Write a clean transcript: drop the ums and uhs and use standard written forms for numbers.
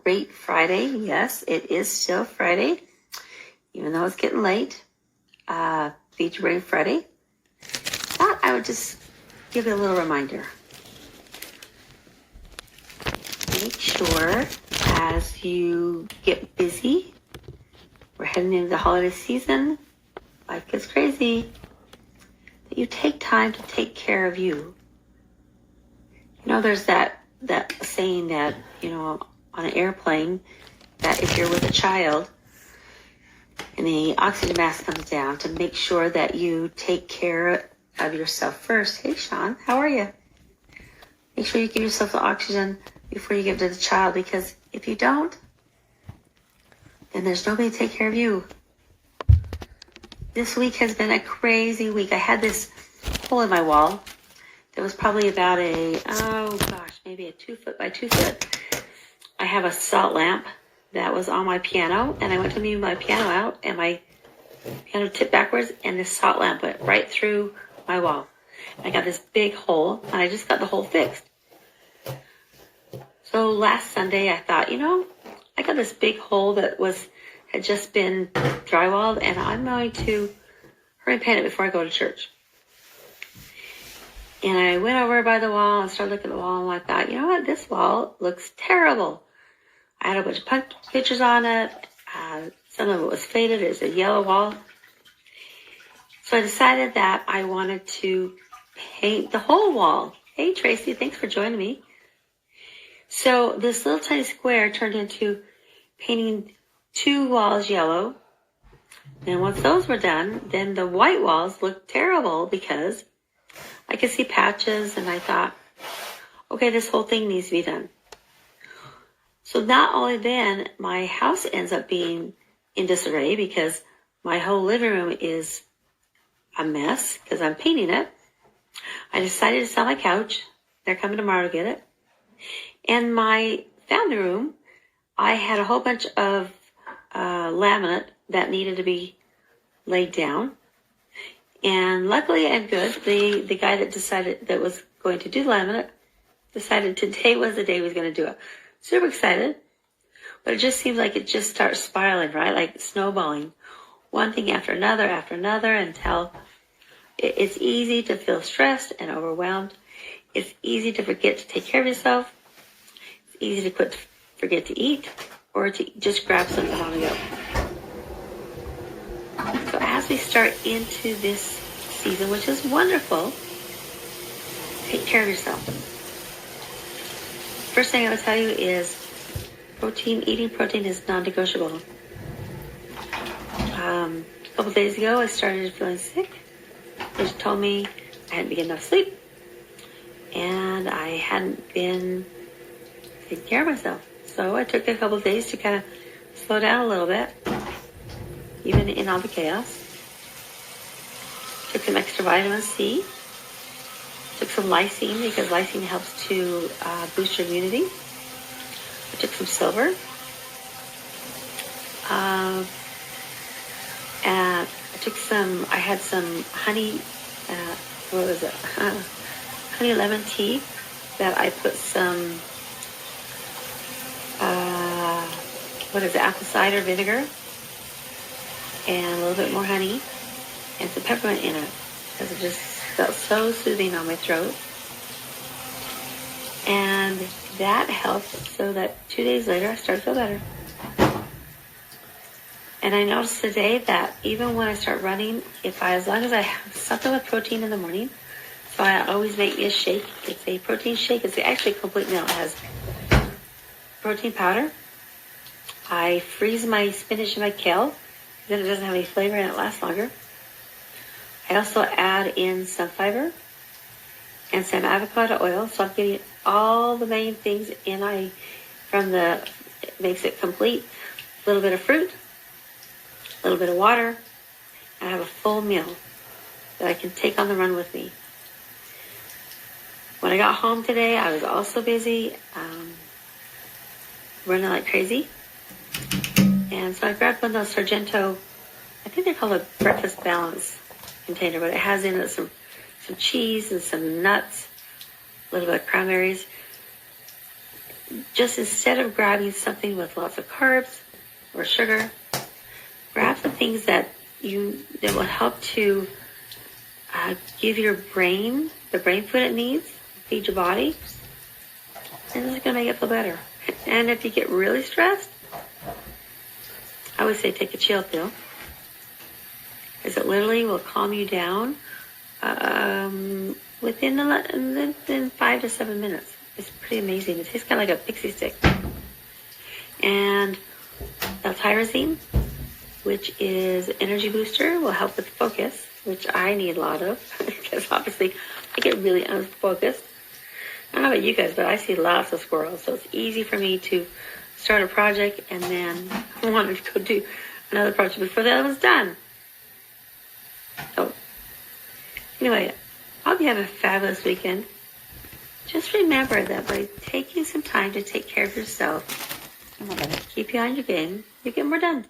great Friday. Yes, it is still Friday, even though it's getting late. Feed Your Brain Friday. Thought I would just give you a little reminder. Make sure as you get busy, we're heading into the holiday season, life gets crazy, that you take time to take care of you. You know, there's that saying that, on an airplane, that if you're with a child and the oxygen mask comes down, to make sure that you take care of yourself first. Hey, Sean, how are you? Make sure you give yourself the oxygen before you give it to the child, because if you don't, then there's nobody to take care of you. This week has been a crazy week. I had this hole in my wall that was probably about maybe a 2 foot by 2 foot. I have a salt lamp that was on my piano, and I went to move my piano out, and my piano tipped backwards, and the salt lamp went right through my wall. I got this big hole, and I just got the hole fixed. So last Sunday, I thought, I got this big hole that had just been drywalled, and I'm going to hurry and paint it before I go to church. And I went over by the wall and started looking at the wall, and I thought, you know what, this wall looks terrible. I had a bunch of pictures on it. Some of it was faded. It was a yellow wall. So I decided that I wanted to paint the whole wall. Hey, Tracy, thanks for joining me. So this little tiny square turned into painting 2 walls yellow. And once those were done, then the white walls looked terrible because I could see patches, and I thought, okay, this whole thing needs to be done. So not only then, my house ends up being in disarray because my whole living room is a mess because I'm painting it. I decided to sell my couch. They're coming tomorrow to get it. And my family room, I had a whole bunch of laminate that needed to be laid down. And luckily and good, the guy that was going to do the laminate decided today was the day he was going to do it. Super excited. But it just seems like it just starts spiraling, right? Like snowballing. One thing after another until it's easy to feel stressed and overwhelmed. It's easy to forget to take care of yourself. It's easy to forget to eat or to just grab something on the go. So as we start into this season, which is wonderful, take care of yourself. First thing I would tell you is eating protein is non-negotiable. A couple days ago, I started feeling sick. They told me I hadn't been getting enough sleep, and I hadn't been taking care of myself. So I took a couple of days to kind of slow down a little bit, even in all the chaos. Took some extra vitamin C. Took some lysine because lysine helps to boost your immunity. I took some silver. And I had some honey, honey lemon tea that I put some, apple cider vinegar and a little bit more honey and some peppermint in it because it just felt so soothing on my throat. And that helped so that 2 days later I started to feel better. And I noticed today that even when I start running, as long as I have something with protein in the morning, so I always make me a shake. It's a protein shake. It's actually a complete meal. It has protein powder. I freeze my spinach and my kale, then it doesn't have any flavor and it lasts longer. I also add in some fiber and some avocado oil, so I'm getting all the main things in. It makes it complete. A little bit of fruit, a little bit of water, and I have a full meal that I can take on the run with me. When I got home today, I was also busy, running like crazy. And so I grabbed one of those Sargento, I think they're called a breakfast balance container, but it has in it some cheese and some nuts, a little bit of cranberries. just instead of grabbing something with lots of carbs or sugar, grab the things that will help to give your brain the brain food it needs, feed your body, and this is going to make it feel better. And if you get really stressed, I would say take a chill pill, because it literally will calm you down within 5 to 7 minutes. It's pretty amazing. It tastes kind of like a pixie stick. And L-tyrosine, which is an energy booster, will help with focus, which I need a lot of, because obviously I get really unfocused. I don't know about you guys, but I see lots of squirrels, so it's easy for me to start a project and then I wanted to go do another project before the other one's done. So, anyway, I hope you have a fabulous weekend. Just remember that by taking some time to take care of yourself, keep you on your game, you get more done.